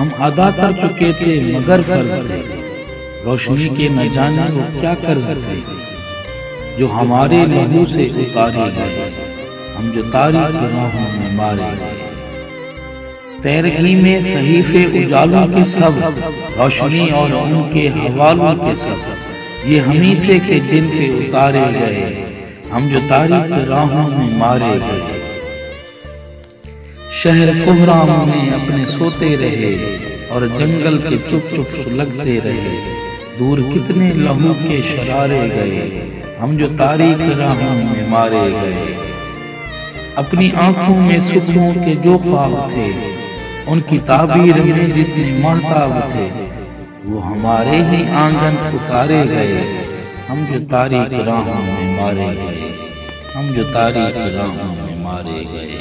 हम अदा कर चुके थे मगर फर्ज थे, रोशनी के न जाने वो क्या कर्ज थे, जो हमारे लहू से उतारे गए, हम जो तारीख राहों में मारे गए। तैरगी में सहीफे उजालों के सब, रोशनी और उनके हवालों के सब, ये हमी थे कि जिन पे उतारे गए, हम जो तारीख राहों में मारे गए। शहर कोहराम में अपने सोते रहे और जंगल के चुप चुप सुलगते रहे, दूर कितने लहू के शरारे गए, हम जो तारीख राहों में मारे गए। अपनी आंखों में सुबहों के जो ख्वाब थे, उनकी ताबीर में जितने महताब थे, वो हमारे ही आंगन उतारे गए, हम जो तारीख राहों में मारे गए, हम जो तारीख राहों में मारे गए।